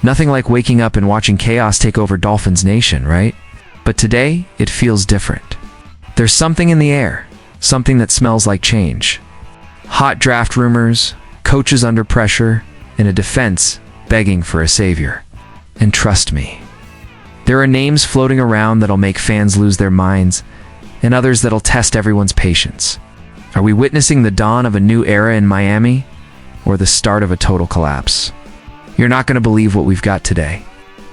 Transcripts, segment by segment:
Nothing like waking up and watching chaos take over Dolphins Nation, right? But today, it feels different. There's something in the air, something that smells like change. Hot draft rumors, coaches under pressure, and a defense begging for a savior. And trust me, there are names floating around that'll make fans lose their minds, and others that'll test everyone's patience. Are we witnessing the dawn of a new era in Miami, or the start of a total collapse? You're not going to believe what we've got today.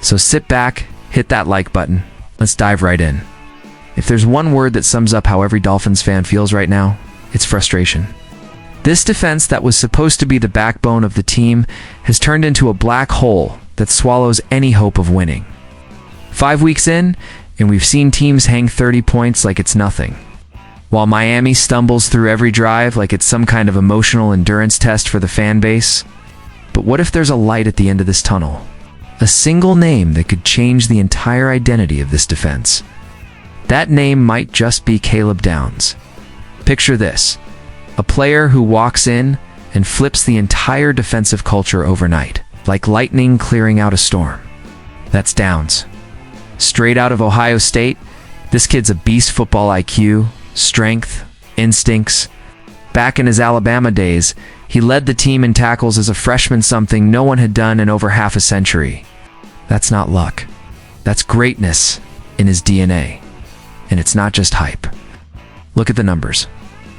So sit back, hit that like button. Let's dive right in. If there's one word that sums up how every Dolphins fan feels right now, it's frustration. This defense that was supposed to be the backbone of the team has turned into a black hole that swallows any hope of winning. 5 weeks in, and we've seen teams hang 30 points like it's nothing, while Miami stumbles through every drive like it's some kind of emotional endurance test for the fan base. But what if there's a light at the end of this tunnel? A single name that could change the entire identity of this defense. That name might just be Caleb Downs. Picture this: a player who walks in and flips the entire defensive culture overnight, like lightning clearing out a storm. That's Downs. Straight out of Ohio State, this kid's a beast football IQ, strength, instincts. Back in his Alabama days, he led the team in tackles as a freshman, something no one had done in over half a century. That's not luck. That's greatness in his DNA. And it's not just hype. Look at the numbers.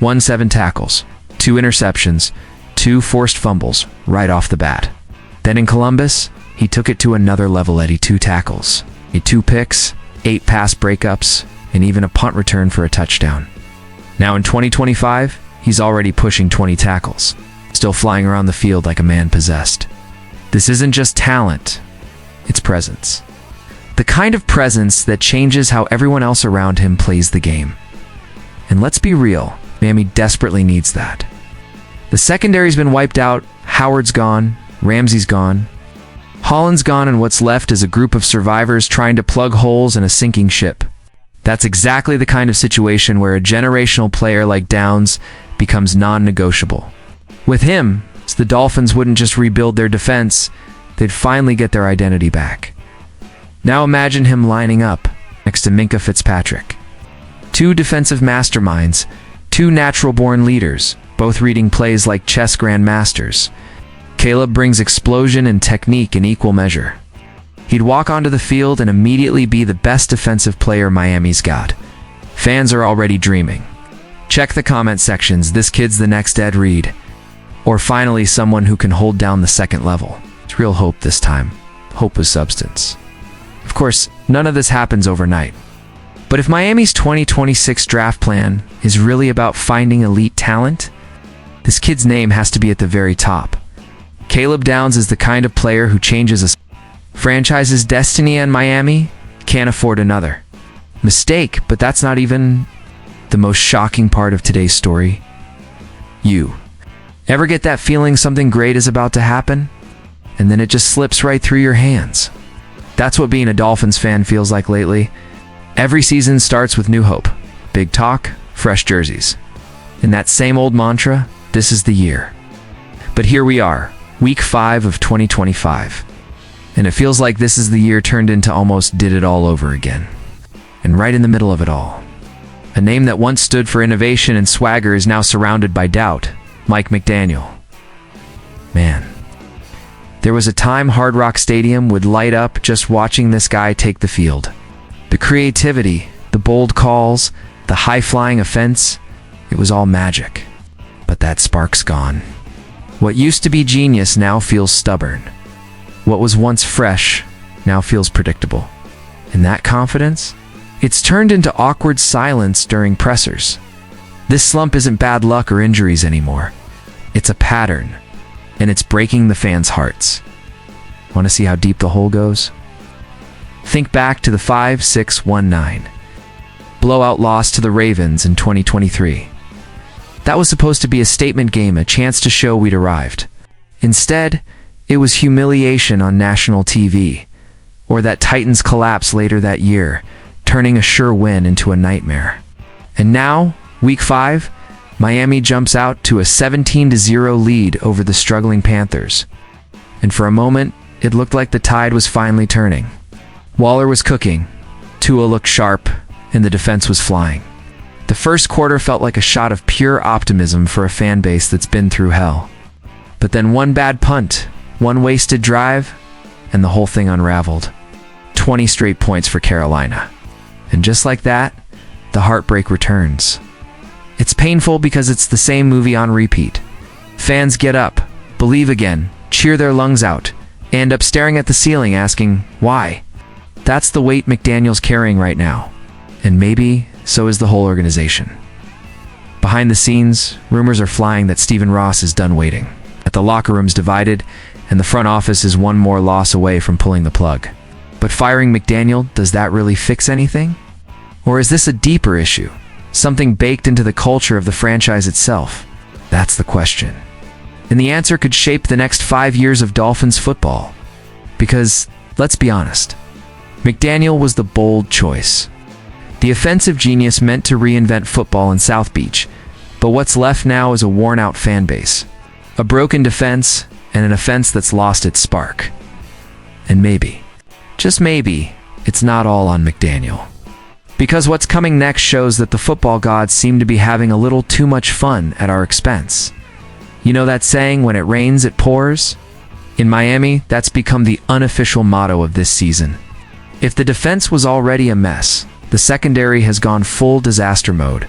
17 tackles, 2 interceptions, 2 forced fumbles right off the bat. Then in Columbus, he took it to another level at 2 tackles, 2 picks, 8 pass breakups, and even a punt return for a touchdown. Now in 2025, he's already pushing 20 tackles, still flying around the field like a man possessed. This isn't just talent, it's presence. The kind of presence that changes how everyone else around him plays the game. And let's be real, Miami desperately needs that. The secondary's been wiped out, Howard's gone, Ramsey's gone, Holland's gone, and what's left is a group of survivors trying to plug holes in a sinking ship. That's exactly the kind of situation where a generational player like Downs becomes non-negotiable. With him, the Dolphins wouldn't just rebuild their defense, they'd finally get their identity back. Now imagine him lining up next to Minkah Fitzpatrick. 2 defensive masterminds, 2 natural-born leaders, both reading plays like chess grandmasters. Caleb brings explosion and technique in equal measure. He'd walk onto the field and immediately be the best defensive player Miami's got. Fans are already dreaming. Check the comment sections, this kid's the next Ed Reed. Or finally someone who can hold down the second level. It's real hope this time. Hope with substance. Of course, none of this happens overnight. But if Miami's 2026 draft plan is really about finding elite talent, this kid's name has to be at the very top. Caleb Downs is the kind of player who changes a franchise's destiny, and Miami can't afford another mistake. But that's not even the most shocking part of today's story. You ever get that feeling something great is about to happen, and then it just slips right through your hands? That's what being a Dolphins fan feels like lately. Every season starts with new hope, big talk, fresh jerseys, and that same old mantra, this is the year. But here we are, week 5 of 2025. And it feels like this is the year turned into almost did it all over again. And right in the middle of it all, a name that once stood for innovation and swagger is now surrounded by doubt: Mike McDaniel. Man, there was a time Hard Rock Stadium would light up just watching this guy take the field. The creativity, the bold calls, the high-flying offense, it was all magic. But that spark's gone. What used to be genius now feels stubborn. What was once fresh now feels predictable. And that confidence? It's turned into awkward silence during pressers. This slump isn't bad luck or injuries anymore. It's a pattern, and it's breaking the fans' hearts. Want to see how deep the hole goes? Think back to the 5-6-1-9 blowout loss to the Ravens in 2023. That was supposed to be a statement game, a chance to show we'd arrived. Instead, it was humiliation on national TV, or that Titans collapse later that year, turning a sure win into a nightmare. And now, week 5, Miami jumps out to a 17-0 lead over the struggling Panthers. And for a moment, it looked like the tide was finally turning. Waller was cooking, Tua looked sharp, and the defense was flying. The first quarter felt like a shot of pure optimism for a fan base that's been through hell. But then one bad punt, one wasted drive, and the whole thing unraveled. 20 straight points for Carolina. And just like that, the heartbreak returns. It's painful because it's the same movie on repeat. Fans get up, believe again, cheer their lungs out, end up staring at the ceiling asking, why? That's the weight McDaniel's carrying right now. And maybe so is the whole organization. Behind the scenes, rumors are flying that Stephen Ross is done waiting. That the locker room's divided, and the front office is one more loss away from pulling the plug. But firing McDaniel, does that really fix anything? Or is this a deeper issue? Something baked into the culture of the franchise itself? That's the question. And the answer could shape the next 5 years of Dolphins football. Because, let's be honest, McDaniel was the bold choice. The offensive genius meant to reinvent football in South Beach, but what's left now is a worn-out fan base, a broken defense, and an offense that's lost its spark. And maybe, just maybe, it's not all on McDaniel. Because what's coming next shows that the football gods seem to be having a little too much fun at our expense. You know that saying, when it rains, it pours? In Miami, that's become the unofficial motto of this season. If the defense was already a mess, the secondary has gone full disaster mode.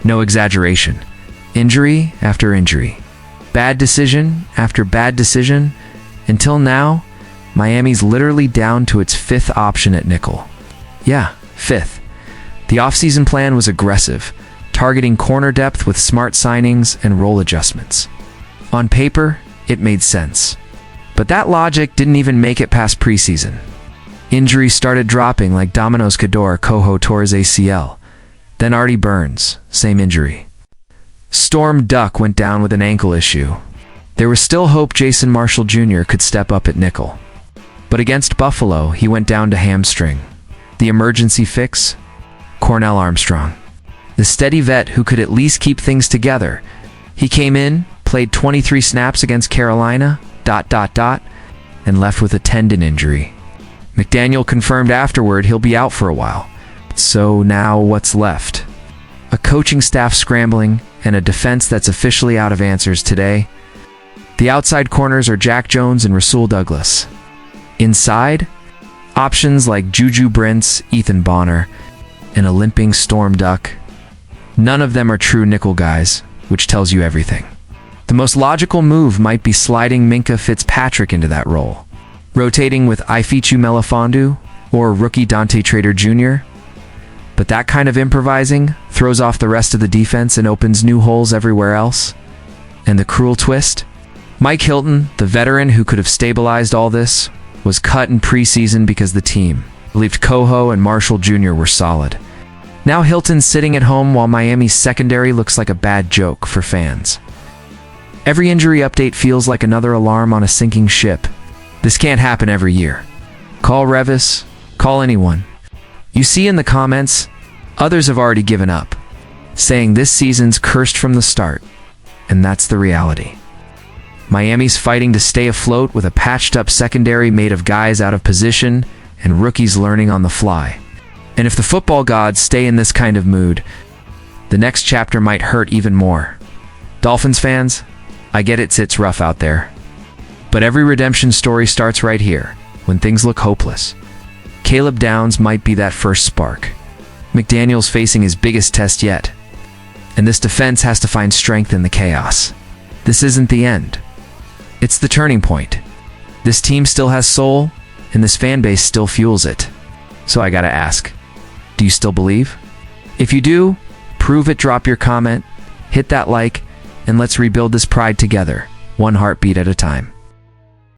No exaggeration. Injury after injury. Bad decision after bad decision. Until now, Miami's literally down to its 5th option at nickel. Yeah, 5th. The offseason plan was aggressive, targeting corner depth with smart signings and role adjustments. On paper, it made sense. But that logic didn't even make it past preseason. Injuries started dropping like dominoes. Coho tore his ACL. Then Artie Burns, same injury. Storm Duck went down with an ankle issue. There was still hope Jason Marshall Jr. could step up at nickel. But against Buffalo, he went down to hamstring. The emergency fix? Cornell Armstrong. The steady vet who could at least keep things together. He came in, played 23 snaps against Carolina, and left with a tendon injury. McDaniel confirmed afterward he'll be out for a while. So now what's left? A coaching staff scrambling and a defense that's officially out of answers today. The outside corners are Jack Jones and Rasul Douglas. Inside, options like Juju Brents, Ethan Bonner, and a limping Storm Duck. None of them are true nickel guys, which tells you everything. The most logical move might be sliding Minkah Fitzpatrick into that role, rotating with Ifeatu Melifondu or rookie Dante Trader Jr. But that kind of improvising throws off the rest of the defense and opens new holes everywhere else. And the cruel twist? Mike Hilton, the veteran who could have stabilized all this, was cut in preseason because the team believed Coho and Marshall Jr. were solid. Now Hilton's sitting at home while Miami's secondary looks like a bad joke for fans. Every injury update feels like another alarm on a sinking ship. This can't happen every year. Call Revis, call anyone. You see in the comments, others have already given up, saying this season's cursed from the start, and that's the reality. Miami's fighting to stay afloat with a patched-up secondary made of guys out of position and rookies learning on the fly. And if the football gods stay in this kind of mood, the next chapter might hurt even more. Dolphins fans, I get it's rough out there. But every redemption story starts right here, when things look hopeless. Caleb Downs might be that first spark. McDaniel's facing his biggest test yet. And this defense has to find strength in the chaos. This isn't the end. It's the turning point. This team still has soul, and this fan base still fuels it. So I gotta ask, do you still believe? If you do, prove it, drop your comment, hit that like, and let's rebuild this pride together, one heartbeat at a time.